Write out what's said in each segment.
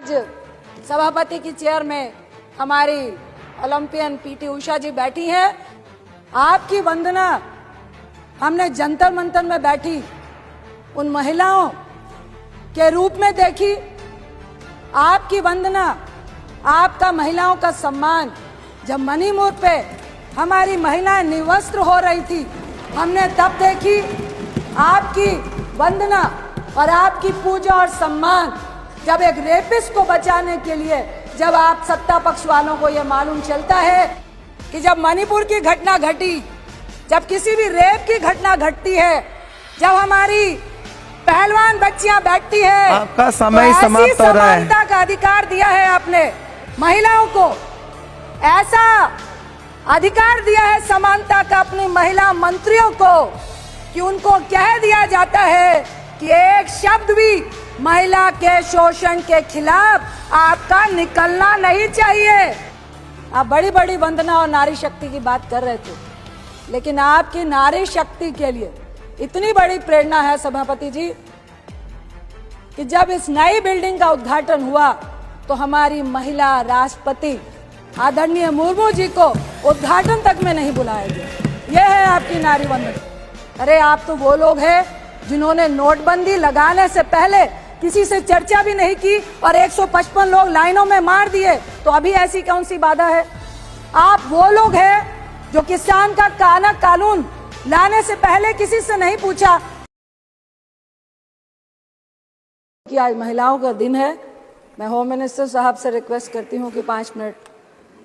सभापति की चेयर में हमारी ओलंपियन पीटी उषा जी बैठी हैं। आपकी वंदना हमने जंतर मंतर में बैठी उन महिलाओं के रूप में देखी। आपकी वंदना, आपका महिलाओं का सम्मान जब मणिपुर पे हमारी महिलाएं निवस्त्र हो रही थी, हमने तब देखी। आपकी वंदना और आपकी पूजा और सम्मान जब एक रेपिस्ट को बचाने के लिए, जब आप सत्ता पक्ष वालों को यह मालूम चलता है कि जब मणिपुर की घटना घटी, जब किसी भी रेप की घटना घटती है, जब हमारी पहलवान बच्चियां बैठती है, आपका समय तो समाप्त हो रहा है। समानता का अधिकार दिया है आपने महिलाओं को, ऐसा अधिकार दिया है समानता का अपनी महिला मंत्रियों को कि उनको कह दिया जाता है कि एक शब्द भी महिला के शोषण के खिलाफ आपका निकलना नहीं चाहिए। आप बड़ी बड़ी वंदना और नारी शक्ति की बात कर रहे थे, लेकिन आपकी नारी शक्ति के लिए इतनी बड़ी प्रेरणा है सभापति जी कि जब इस नई बिल्डिंग का उद्घाटन हुआ तो हमारी महिला राष्ट्रपति आदरणीय मुर्मू जी को उद्घाटन तक में नहीं बुलाया गया। यह है आपकी नारी वंदना। अरे आप तो वो लोग हैं जिन्होंने नोटबंदी लगाने से पहले किसी से चर्चा भी नहीं की और 155 लोग लाइनों में मार दिए, तो अभी ऐसी कौन सी बाधा है? आप वो लोग हैं जो किसान का कानून लाने से पहले किसी से नहीं पूछा कि आज महिलाओं का दिन है। मैं होम मिनिस्टर साहब से रिक्वेस्ट करती हूँ कि 5 मिनट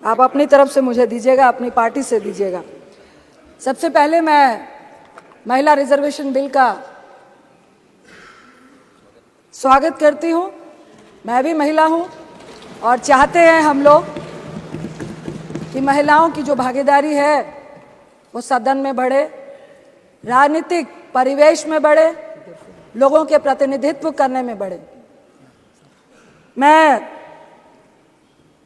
आप अपनी तरफ से मुझे दीजिएगा, अपनी पार्टी से दीजिएगा। सबसे पहले मैं महिला रिजर्वेशन बिल का स्वागत करती हूँ। मैं भी महिला हूँ और चाहते हैं हम लोग कि महिलाओं की जो भागीदारी है वो सदन में बढ़े, राजनीतिक परिवेश में बढ़े, लोगों के प्रतिनिधित्व करने में बढ़े। मैं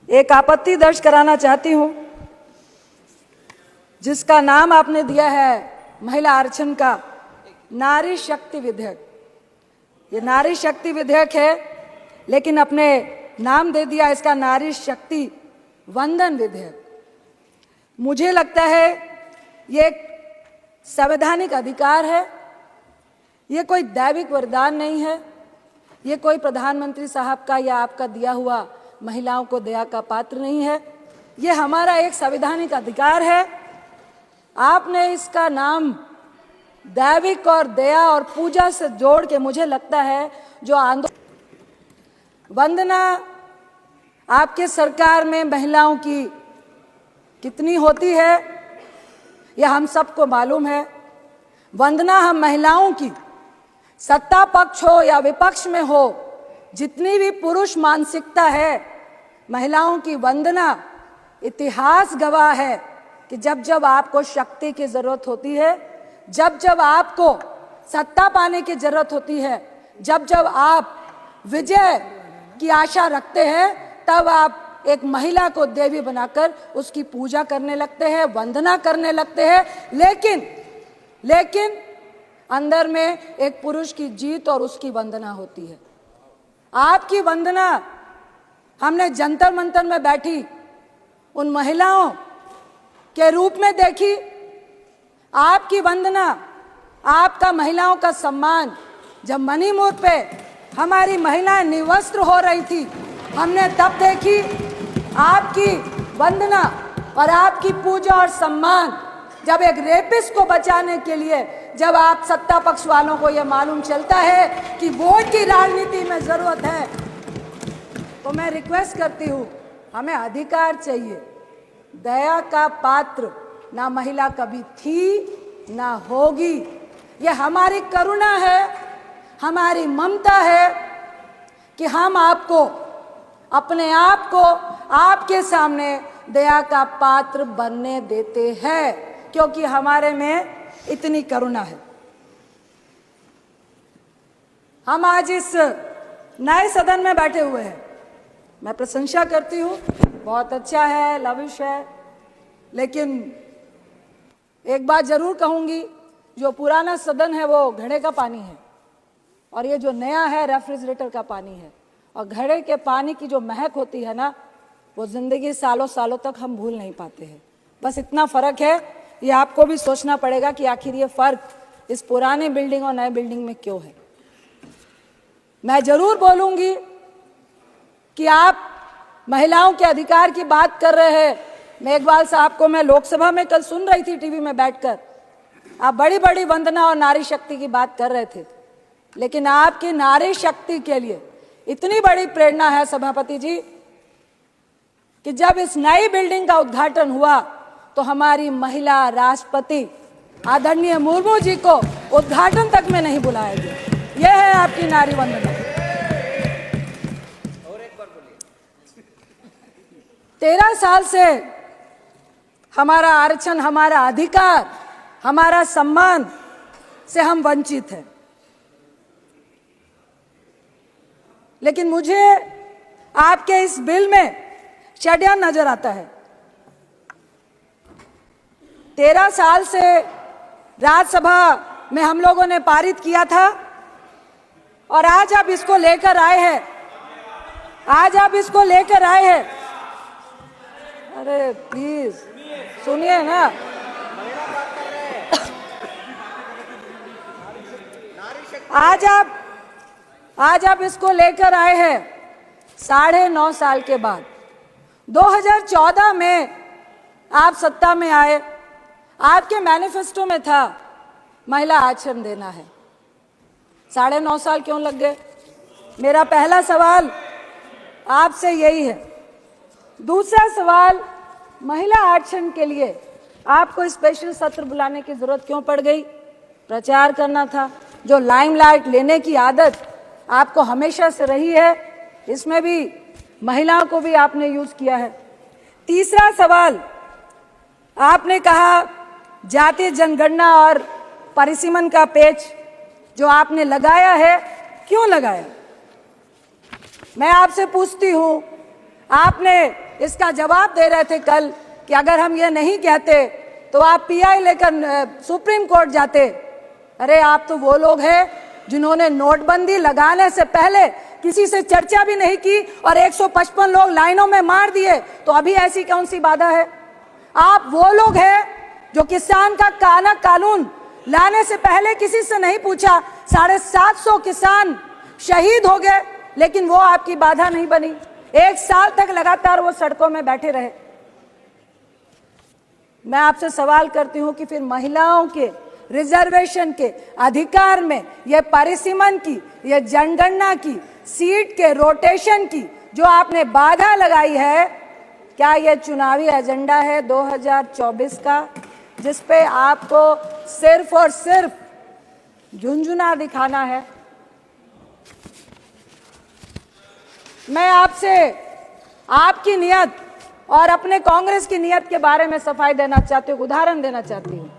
एक आपत्ति दर्ज कराना चाहती हूँ जिसका नाम आपने दिया है महिला आरक्षण का नारी शक्ति विधेयक। ये नारी शक्ति विधेयक है, लेकिन अपने नाम दे दिया इसका नारी शक्ति वंदन विधेयक। मुझे लगता है ये एक संवैधानिक अधिकार है, ये कोई दैविक वरदान नहीं है, ये कोई प्रधानमंत्री साहब का या आपका दिया हुआ महिलाओं को दया का पात्र नहीं है। ये हमारा एक संवैधानिक अधिकार है। आपने इसका नाम दैविक और दया और पूजा से जोड़ के, मुझे लगता है जो आंदोलन वंदना आपके सरकार में महिलाओं की कितनी होती है यह हम सबको मालूम है। वंदना हम महिलाओं की सत्ता पक्ष हो या विपक्ष में हो, जितनी भी पुरुष मानसिकता है, महिलाओं की वंदना इतिहास गवाह है कि जब जब आपको शक्ति की जरूरत होती है, जब जब आपको सत्ता पाने की जरूरत होती है, जब जब आप विजय की आशा रखते हैं, तब आप एक महिला को देवी बनाकर उसकी पूजा करने लगते हैं, वंदना करने लगते हैं। लेकिन अंदर में एक पुरुष की जीत और उसकी वंदना होती है। आपकी वंदना हमने जंतर मंतर में बैठी उन महिलाओं के रूप में देखी। आपकी वंदना, आपका महिलाओं का सम्मान जब मणिपुर पे हमारी महिलाएं निवस्त्र हो रही थी, हमने तब देखी। आपकी वंदना और आपकी पूजा और सम्मान जब एक रेपिस्ट को बचाने के लिए, जब आप सत्ता पक्ष वालों को यह मालूम चलता है कि वोट की राजनीति में जरूरत है, तो मैं रिक्वेस्ट करती हूँ, हमें अधिकार चाहिए। दया का पात्र ना महिला कभी थी ना होगी। यह हमारी करुणा है, हमारी ममता है कि हम आपको, अपने आप को आपके सामने दया का पात्र बनने देते हैं, क्योंकि हमारे में इतनी करुणा है। हम आज इस नए सदन में बैठे हुए हैं, मैं प्रशंसा करती हूँ, बहुत अच्छा है, लविश है, लेकिन एक बात जरूर कहूंगी, जो पुराना सदन है वो घड़े का पानी है और ये जो नया है रेफ्रिजरेटर का पानी है। और घड़े के पानी की जो महक होती है ना, वो जिंदगी सालों सालों तक हम भूल नहीं पाते हैं। बस इतना फर्क है, ये आपको भी सोचना पड़ेगा कि आखिर ये फर्क इस पुराने बिल्डिंग और नए बिल्डिंग में क्यों है। मैं जरूर बोलूंगी कि आप महिलाओं के अधिकार की बात कर रहे हैं। मेघवाल साहब को मैं लोकसभा में कल सुन रही थी टीवी में बैठकर, आप बड़ी बड़ी वंदना और नारी शक्ति की बात कर रहे थे, लेकिन आपकी नारी शक्ति के लिए इतनी बड़ी प्रेरणा है सभापति जी कि जब इस नई बिल्डिंग का उद्घाटन हुआ तो हमारी महिला राष्ट्रपति आदरणीय मुर्मू जी को उद्घाटन तक में नहीं बुलाया गया। यह है आपकी नारी वंदना। 13 साल से हमारा आरक्षण, हमारा अधिकार, हमारा सम्मान से हम वंचित हैं, लेकिन मुझे आपके इस बिल में षड्यंत्र नजर आता है। 13 साल से राज्यसभा में हम लोगों ने पारित किया था और आज आप इसको लेकर आए हैं, आज आप इसको लेकर आए हैं। अरे प्लीज सुनिए ना, आज आप इसको लेकर आए हैं 9.5 साल के बाद। 2014 में आप सत्ता में आए, आपके मैनिफेस्टो में था महिला आरक्षण देना है। 9.5 साल क्यों लग गए? मेरा पहला सवाल आपसे यही है। दूसरा सवाल, महिला आरक्षण के लिए आपको स्पेशल सत्र बुलाने की जरूरत क्यों पड़ गई? प्रचार करना था। जो लाइमलाइट लेने की आदत आपको हमेशा से रही है, इसमें भी महिलाओं को भी आपने यूज किया है। तीसरा सवाल, आपने कहा जातीय जनगणना और परिसीमन का पेच जो आपने लगाया है, क्यों लगाया? मैं आपसे पूछती हूं, आपने इसका जवाब दे रहे थे कल कि अगर हम ये नहीं कहते तो आप पीआई लेकर सुप्रीम कोर्ट जाते। अरे आप तो वो लोग हैं जिन्होंने नोटबंदी लगाने से पहले किसी से चर्चा भी नहीं की और 155 लोग लाइनों में मार दिए, तो अभी ऐसी कौन सी बाधा है? आप वो लोग हैं जो किसान का कानून लाने से पहले किसी से नहीं पूछा, 750 किसान शहीद हो गए, लेकिन वो आपकी बाधा नहीं बनी। 1 साल तक लगातार वो सड़कों में बैठे रहे। मैं आपसे सवाल करती हूं कि फिर महिलाओं के रिजर्वेशन के अधिकार में ये परिसीमन की, ये जनगणना की, सीट के रोटेशन की जो आपने बाधा लगाई है, क्या ये चुनावी एजेंडा है 2024 का, जिस पे आपको सिर्फ और सिर्फ झुंझुना दिखाना है? मैं आपसे आपकी नियत और अपने कांग्रेस की नियत के बारे में सफाई देना चाहती हूँ, उदाहरण देना चाहती हूँ।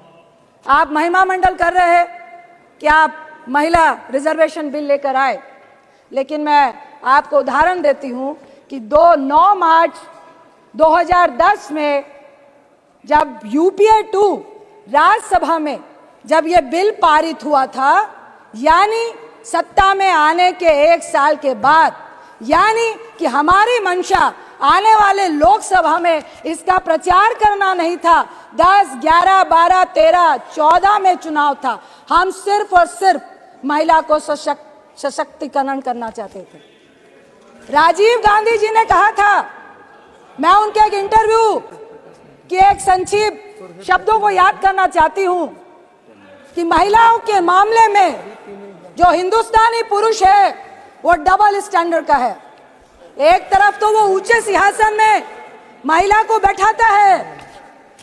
आप महिमा मंडल कर रहे हैं कि आप महिला रिजर्वेशन बिल लेकर आए, लेकिन मैं आपको उदाहरण देती हूं कि 9 मार्च 2010 में जब यूपीए 2 राज्यसभा में जब यह बिल पारित हुआ था, यानी सत्ता में आने के 1 साल के बाद, यानी कि हमारी मंशा आने वाले लोकसभा में इसका प्रचार करना नहीं था। 10, 11, 12, 13, 14 में चुनाव था। हम सिर्फ और सिर्फ महिला को सशक्तिकरण करना चाहते थे। राजीव गांधी जी ने कहा था, मैं उनके एक इंटरव्यू के एक संक्षिप्त शब्दों को याद करना चाहती हूं कि महिलाओं के मामले में जो हिंदुस्तानी पुरुष है वो डबल स्टैंडर्ड का है। एक तरफ तो वो ऊंचे सिंहासन में महिला को बैठाता है,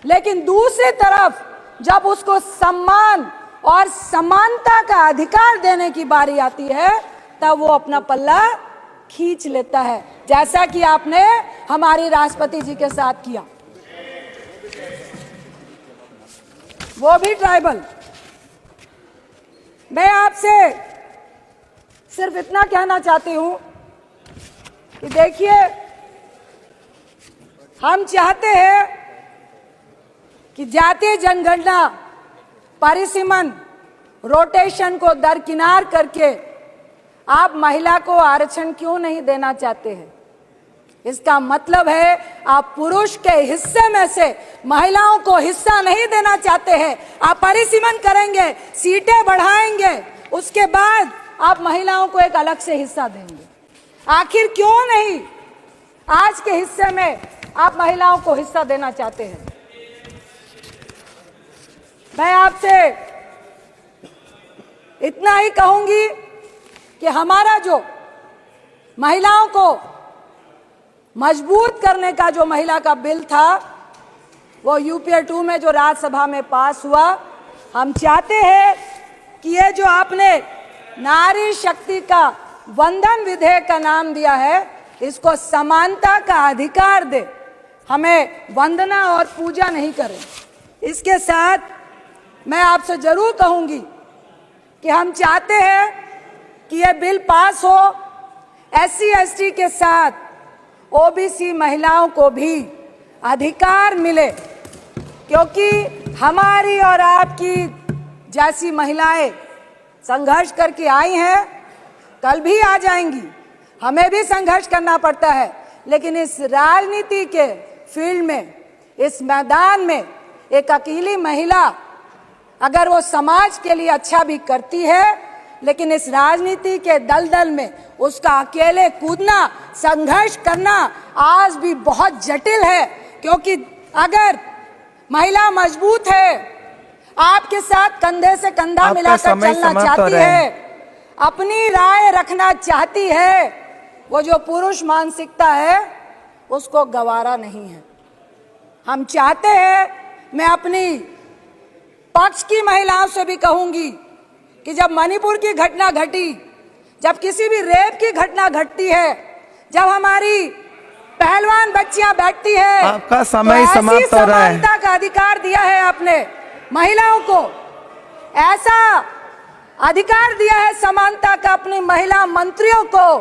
लेकिन दूसरी तरफ जब उसको सम्मान और समानता का अधिकार देने की बारी आती है, तब वो अपना पल्ला खींच लेता है, जैसा कि आपने हमारी राष्ट्रपति जी के साथ किया, वो भी ट्राइबल। मैं आपसे सिर्फ इतना कहना चाहती हूं कि देखिए, हम चाहते हैं कि जातीय जनगणना, परिसीमन, रोटेशन को दरकिनार करके आप महिला को आरक्षण क्यों नहीं देना चाहते हैं? इसका मतलब है आप पुरुष के हिस्से में से महिलाओं को हिस्सा नहीं देना चाहते हैं। आप परिसीमन करेंगे, सीटें बढ़ाएंगे, उसके बाद आप महिलाओं को एक अलग से हिस्सा देंगे। आखिर क्यों नहीं आज के हिस्से में आप महिलाओं को हिस्सा देना चाहते हैं? मैं आपसे इतना ही कहूंगी कि हमारा जो महिलाओं को मजबूत करने का जो महिला का बिल था, वो यूपीए 2 में जो राज्यसभा में पास हुआ, हम चाहते हैं कि ये जो आपने नारी शक्ति का वंदन विधेयक का नाम दिया है, इसको समानता का अधिकार दे, हमें वंदना और पूजा नहीं करें। इसके साथ मैं आपसे जरूर कहूंगी कि हम चाहते हैं कि ये बिल पास हो, SC ST के साथ OBC महिलाओं को भी अधिकार मिले, क्योंकि हमारी और आपकी जैसी महिलाएं संघर्ष करके आई हैं, कल भी आ जाएंगी। हमें भी संघर्ष करना पड़ता है, लेकिन इस राजनीति के फील्ड में, इस मैदान में एक अकेली महिला अगर वो समाज के लिए अच्छा भी करती है, लेकिन इस राजनीति के दलदल में उसका अकेले कूदना, संघर्ष करना आज भी बहुत जटिल है। क्योंकि अगर महिला मजबूत है, आपके साथ कंधे से कंधा मिलाकर चलना चाहती है, अपनी राय रखना चाहती है, वो जो पुरुष मानसिकता है उसको गवारा नहीं है। हम चाहते हैं, मैं अपनी पक्ष की महिलाओं से भी कहूंगी कि जब मणिपुर की घटना घटी, जब किसी भी रेप की घटना घटती है, जब हमारी पहलवान बच्चियां बैठती है, आपका समय तो समाप्त हो रहा है। समानता का अधिकार दिया है आपने महिलाओं को, ऐसा अधिकार दिया है समानता का अपनी महिला मंत्रियों को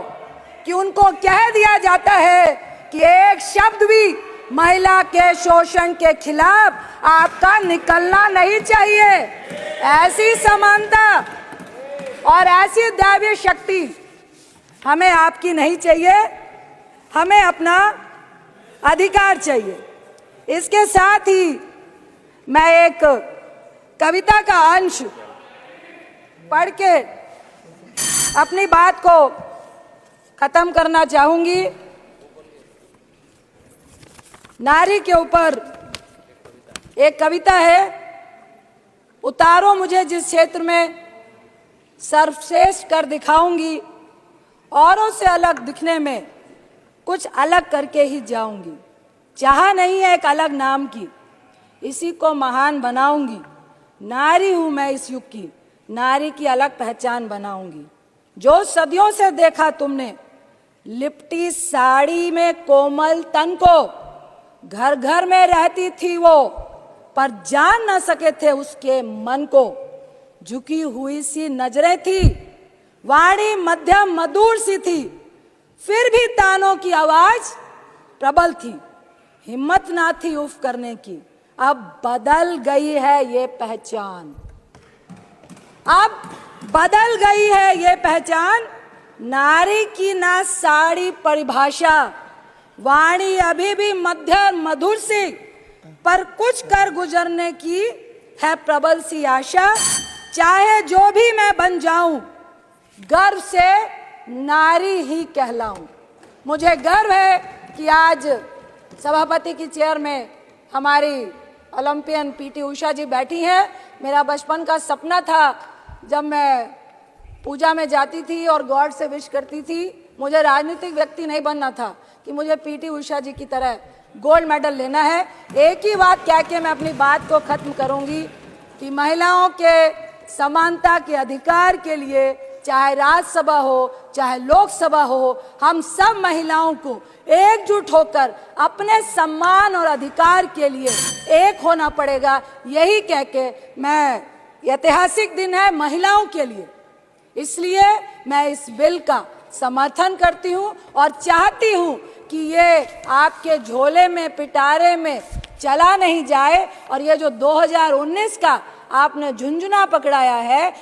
कि उनको कह दिया जाता है कि एक शब्द भी महिला के शोषण के खिलाफ आपका निकलना नहीं चाहिए। ऐसी समानता और ऐसी दैवीय शक्ति हमें आपकी नहीं चाहिए, हमें अपना अधिकार चाहिए। इसके साथ ही मैं एक कविता का अंश पढ़ के अपनी बात को खत्म करना चाहूंगी। नारी के ऊपर एक कविता है, उतारो मुझे जिस क्षेत्र में सर्वश्रेष्ठ कर दिखाऊंगी, औरों से अलग दिखने में कुछ अलग करके ही जाऊंगी। चाह नहीं है एक अलग नाम की, इसी को महान बनाऊंगी। नारी हूं मैं इस युग की, नारी की अलग पहचान बनाऊंगी। जो सदियों से देखा तुमने लिपटी साड़ी में कोमल तन को, घर घर में रहती थी वो, पर जान न सके थे उसके मन को। झुकी हुई सी नजरें थी, वाणी मध्यम मधुर सी थी, फिर भी तानों की आवाज प्रबल थी। हिम्मत ना थी उफ करने की, अब बदल गई है ये पहचान। अब बदल गई है ये पहचान, नारी की ना साड़ी परिभाषा, वाणी अभी भी मध्यम मधुर सी, पर कुछ कर गुजरने की है प्रबल सी आशा। चाहे जो भी मैं बन जाऊं, गर्व से नारी ही कहलाऊं। मुझे गर्व है कि आज सभापति की चेयर में हमारी ओलंपियन PT उषा जी बैठी हैं। मेरा बचपन का सपना था, जब मैं पूजा में जाती थी और गॉड से विश करती थी, मुझे राजनीतिक व्यक्ति नहीं बनना था कि मुझे PT उषा जी की तरह गोल्ड मेडल लेना है। एक ही बात कह के मैं अपनी बात को खत्म करूंगी कि महिलाओं के समानता के अधिकार के लिए, चाहे राज्यसभा हो चाहे लोकसभा हो, हम सब महिलाओं को एकजुट होकर अपने सम्मान और अधिकार के लिए एक होना पड़ेगा। यही कह के मैं, ऐतिहासिक दिन है महिलाओं के लिए, इसलिए मैं इस बिल का समर्थन करती हूं और चाहती हूं कि ये आपके झोले में, पिटारे में चला नहीं जाए। और ये जो 2019 का आपने झुंझुना पकड़ाया है,